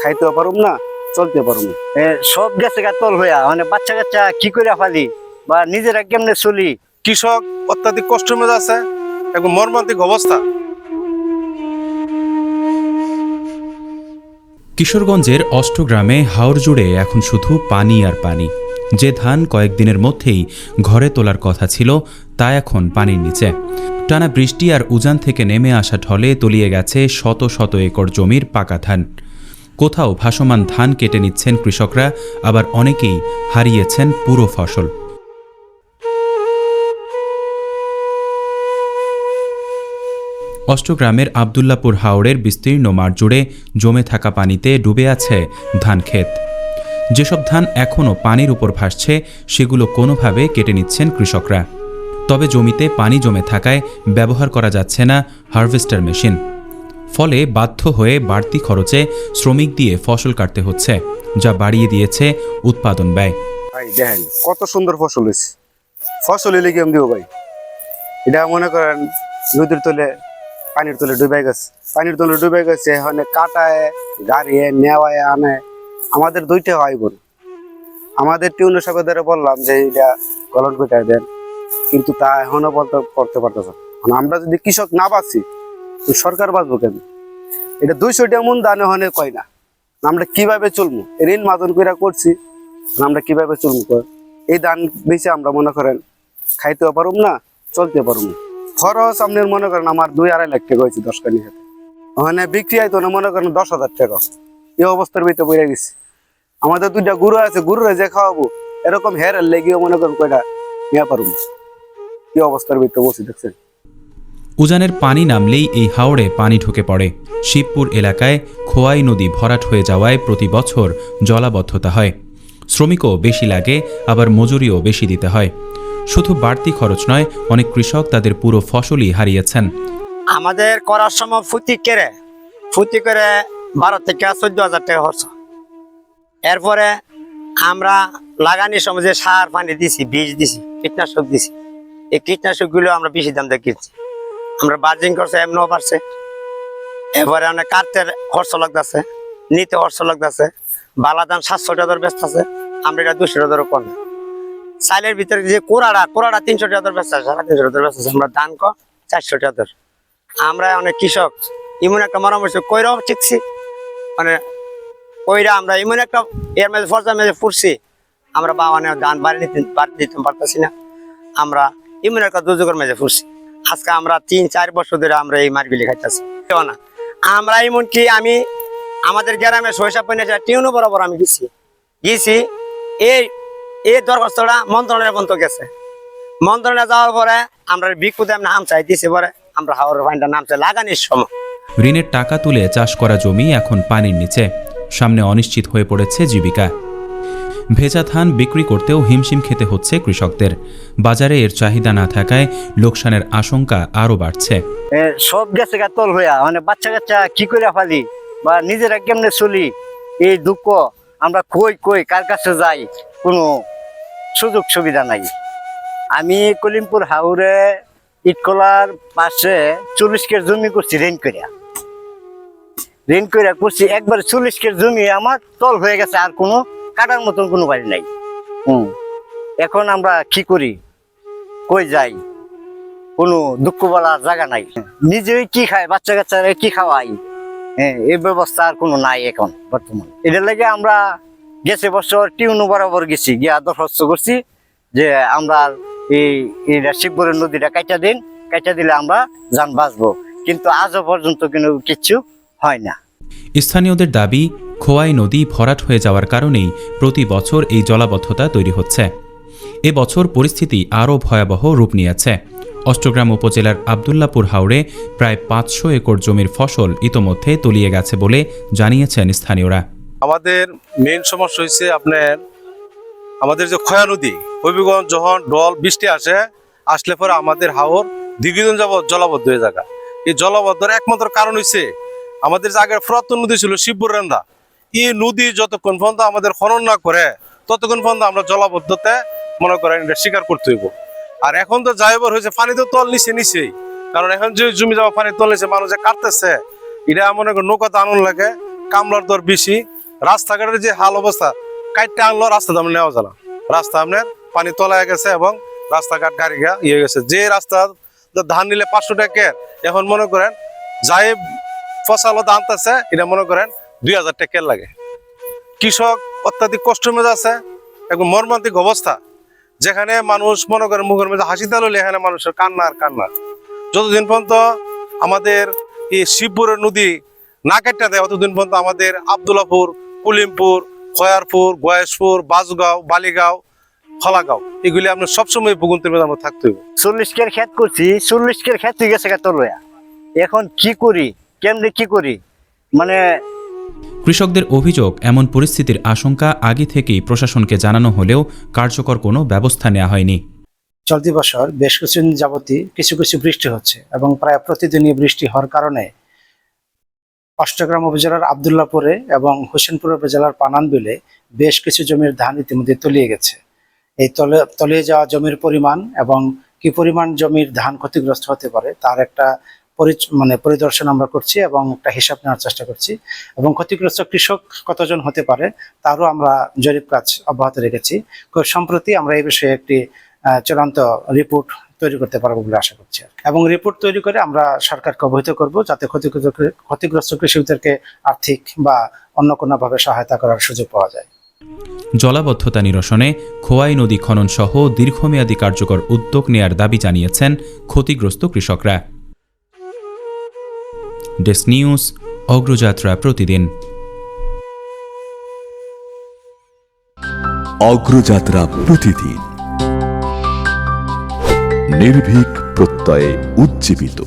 খাইতেও পারুম না, চলতে পারুম না। সব গেছে গা তল হইয়া, মানে বাচ্চা কাচ্চা কি করে ফালি বা নিজেরা কেমনে চলি। কৃষক অত্যাধিক কষ্টের মধ্যে আছে, একদম মর্মান্তিক অবস্থা। কিশোরগঞ্জের অষ্টগ্রামে হাওর জুড়ে এখন শুধু পানি আর পানি। যে ধান কয়েকদিনের মধ্যেই ঘরে তোলার কথা ছিল তা এখন পানির নিচে। টানা বৃষ্টি আর উজান থেকে নেমে আসা ঢলে তলিয়ে গেছে শত শত একর জমির পাকা ধান। কোথাও ভাসমান ধান কেটে নিচ্ছেন কৃষকরা, আবার অনেকেই হারিয়েছেন পুরো ফসল। অষ্টগ্রামের আবদুল্লাপুর হাওরের বিস্তীর্ণ মাঠ জুড়ে জমে থাকা পানিতে ডুবে আছে ধান ক্ষেত। যেসব ধান এখনও পানির উপর ভাসছে সেগুলো কোনোভাবে কেটে নিচ্ছেন কৃষকরা। তবে জমিতে পানি জমে থাকায় ব্যবহার করা যাচ্ছে না হারভেস্টার মেশিন। ফলে বাধ্য হয়ে বাড়তি খরচে শ্রমিক দিয়ে ফসল কাটতে হচ্ছে, যা বাড়িয়ে দিয়েছে উৎপাদন ব্যয়। ভাই দেখেন কত সুন্দর ফসল হয়েছে, ফসল এলে কেমন দিব ভাই। এটা মনে করেন নদীর তলে পানির তলে ডুবে গেছে, পানির তলে ডুবে গেছে। এখানে কাটায় গাড়িয়ে নেওয়ায় আনে, আমাদের দুইটা হয় বোন। আমাদের টিউনের সাথে ধরে বললাম যে এটা কলন কোটায় দেন, কিন্তু তা এখনো করতে পারতেছে। আমরা যদি কৃষক না বাঁচি তো সরকার বাঁচবো কেন? এটা 200 টাকা মন দানে হনে কয় না, আমরা কিভাবে চলবো? ঋণ মাদন করে করছি, আমরা কিভাবে চলবো? এই ধান বেশি আমরা মনে করেন খাইতেও পারুম না, চলতে পারুম না। খরচ আপনার মনে করেন আমার 2-2.5 লাখ টাকা হয়েছে 10 কানি হাতে। ওখানে বিক্রি হয়তো না মনে করেন 10,000 টাকা। এই অবস্থার ভিতরে বইয়া গেছি। আমাদের 2টা গরু আছে, গরুরে যে খাওয়াবো এরকম হেরের লেগেও মনে করেন কয়টা নিয়ে পারুম। এই অবস্থার ভিতরে বসে দেখছেন। উজানের পানি নামলেই এই হাওরে পানি ঢুকে পড়ে। শিবপুর এলাকায় খোয়াই নদী ভরাট হয়ে যাওয়ায় প্রতি বছর জলাবদ্ধতা হয়। শ্রমিকও বেশি লাগে, আবার মজুরিও বেশি দিতে হয়। শুধু বাড়তি খরচ নয়, অনেক কৃষক তাদের পুরো ফসলই হারিয়েছেন। আমাদের করার সময় ফুটি করে 12 থেকে 14,000 টাকা খরচ। এরপরে আমরা লাগানোর সময় যে সার পানি দিছি, বীজ দিছি, কীটনাশক দিছি, এই কীটনাশকগুলো আমরা বেশি দাম দিয়ে কিনছি। আমরা বার্জিং করছে এমনও পারছে। এরপরে অনেক কাটতে খরচ লাগতেছে, নিতে খরচ লাগতেছে। বালা দাম 700 টাকা দর ব্যস্ত আছে, আমরা এটা 200 টাকা দর কমে। চাইলের ভিতরে যে কোড়াটা 300 টাকা দর ব্যস্ত আছে, 350 টাকা দর ব্যস্ত আছে। আমরা ধান 400 টাকা দর। আমরা অনেক কৃষক এমন একটা পরামর্শ কইরাও শিখছি, মানে কইরা আমরা এমন একটা এর মধ্যে ফর্জা মেঝে ফুটছি, আমরা বাবানে ধান বাড়ি দিতে পারতেছি না। আমরা এমন একটা দুর্যোগের মেঝে ফুটছি। আজকে আমরা 3-4 বছর ধরে আমরা এই মারগুলি খাইতেছি না। আমরা এমনকি আমি আমাদের গ্রামে শৈশব টিউনো বরাবর আমি গেছি এই দরখাস্তটা মন্ত্রণালয় পর্যন্ত গেছে। মন্ত্রণালয়ে যাওয়ার পরে আমরা বিক্ষুদে নাম চাই দিছি, পরে আমরা হাওরের পানিটা নাম চাই লাগানোর সময়। ঋণের টাকা তুলে চাষ করা জমি এখন পানির নিচে। সামনে অনিশ্চিত হয়ে পড়েছে জীবিকা। ভেজা ধান বিক্রি করতেও হিমশিম খেতে হচ্ছে কৃষকদের। বাজারে এর চাহিদা না থাকায় লোকসানের আশঙ্কা আরও বাড়ছে। সব গেছে গা তল হইয়া, মানে বাচ্চা কাচ্চা কি করে ফালি বা নিজেরা কেমনে চলি, এই দুঃখ। আমরা কই কার কাছে যাই, কোনো সুযোগ সুবিধা নাই। আমি কলিমপুর হাওরে ইটকলার পাশে 40 কের জমি করছি ঋণ করিয়া করছি। একবার 40 কের জমি আমার তল হয়ে গেছে, আর কোনো কাটার মতন কোনো বাড়ি নাই। এখন আমরা কি করি, কই যাই, কোনো দুঃখ বলার জায়গা নাই। নিজেই কি খায়, বাচ্চা কাচ্চারা কি খাওয়াই, এই ব্যবস্থা আর কোনো নাই এখন বর্তমান। এটার লাগে আমরা গেছে বছর টিউনো বরাবর গেছি, গিয়া দরখাস্ত করছি যে আমরা এই শিবপুরের নদীটা কাটা দিলে আমরা যান বাঁচবো, কিন্তু আজও পর্যন্ত কিন্তু কিচ্ছু হয় না। স্থানীয়দের দাবি, খোয়াই নদী ভরাট হয়ে যাওয়ার কারণেই প্রতি বছর এই জলাবদ্ধতা তৈরি হচ্ছে। এবছর পরিস্থিতি আরও ভয়াবহ রূপ নিয়েছে। অষ্টগ্রাম উপজেলার আবদুল্লাপুর হাওরে প্রায় 500 একর জমির ফসল ইতোমধ্যে তলিয়ে গেছে বলে জানিয়েছেন স্থানীয়রা। আমাদের মেইন সমস্যা হয়েছে আপনার আমাদের যে খোয়া নদী, হবিগঞ্জ যখন ডল বৃষ্টি আসলে পরে আমাদের হাওর দীর্ঘদিন যাবৎ জলাবদ্ধ হয়ে যায়। এই জলাবদ্ধের একমাত্র কারণ হয়েছে আমাদের যে আগের পুরাতন নদী ছিল শিবপুর রেন্দা, এই নদী যতক্ষণ পর্যন্ত আমাদের খনন না করে ততক্ষণ পর্যন্ত আমরা জলাবদ্ধতে মনে করেন এটা স্বীকার করতে হইব। আর এখন তো যাইবার হয়েছে পানি তো তল নিচেই, কারণ এখন যে জমি যাওয়া পানি তল নিচে মানুষ যে কাটতেছে, এটা মনে করেন নৌকাতে আনন্দ লাগে, কামলার দর বেশি, রাস্তাঘাটের যে হাল অবস্থা, কাইটটা আনলো রাস্তা দাম নেওয়া যায় না। রাস্তা আপনার পানি তলায় গেছে এবং রাস্তাঘাট গাড়ি ইয়ে গেছে। যে রাস্তা ধান নিলে 500 টাকা, এখন মনে করেন যাই ফসল ধান আছে এটা মনে করেন 2000 টাকা লাগে। কৃষক অত্যাধিক কষ্টের মধ্যে আছে, একদম মর্মান্তিক অবস্থা, যেখানে মানুষ মনে করেন মুখের মধ্যে হাসি তাললে এখানে মানুষের কান্না আর কান্না। যতদিন পর্যন্ত আমাদের এই শিবপুরের নদী না কেটে দেয় ততদিন পর্যন্ত আমাদের আব্দুল্লাপুর, কলিমপুর, খয়ারপুর, গয়েশপুর, বাজগাঁও, বালিগাঁও, খলাগাঁও এগুলি আপনার সবসময় ভূগন্তের মধ্যে আমরা থাকতে হবে। 40 কের ক্ষেত করছি, 40 কের ক্ষেত হয়ে গেছে তোলয়া। এখন কি করি, কেমনে কি করি, মানে কৃষকদের অভিযোগ, এমন পরিস্থিতির আশঙ্কা আগে থেকেই প্রশাসনকে জানানো হলেও কার্যকর কোনো ব্যবস্থা নেওয়া হয়নি। চলতি বছর বেশ কিছুদিন যাবতই কিছু কিছু বৃষ্টি হচ্ছে এবং প্রায় প্রতিদিনই বৃষ্টি হওয়ার কারণে অষ্টগ্রাম উপজেলার আবদুল্লাপুরে এবং হোসেনপুর উপজেলার পানানবিলে বেশ কিছু জমির ধান ইতিমধ্যে তলিয়ে গেছে। এই তলিয়ে যাওয়া জমির পরিমাণ এবং কি পরিমাণ জমির ধান ক্ষতিগ্রস্ত হতে পারে তার একটা পরিদর্শন আমরা করছি এবং একটা হিসাব নেওয়ার চেষ্টা করছি, এবং ক্ষতিগ্রস্ত কৃষক কতজন হতে পারে তারও আমরা জরিপ কাজ অব্যাহত রেখেছি। খুব সম্প্রতি আমরা এই বিষয়ে একটি চূড়ান্ত রিপোর্ট তৈরি করতে পারবো বলে আশা করছি, এবং রিপোর্ট তৈরি করে আমরা সরকারকে অবহিত করব যাতে ক্ষতিগ্রস্ত কৃষকদেরকে আর্থিক বা অন্য কোনোভাবে সহায়তা করার সুযোগ পাওয়া যায়। জলাবদ্ধতা নিরসনে খোয়াই নদী খনন সহ দীর্ঘমেয়াদী কার্যকর উদ্যোগ নেয়ার দাবি জানিয়েছেন ক্ষতিগ্রস্ত কৃষকরা। ডেস্ক নিউজ, অগ্রযাত্রা প্রতিদিন। অগ্রযাত্রা প্রতিদিন, নির্ভীক প্রত্যয়ে উজ্জীবিত।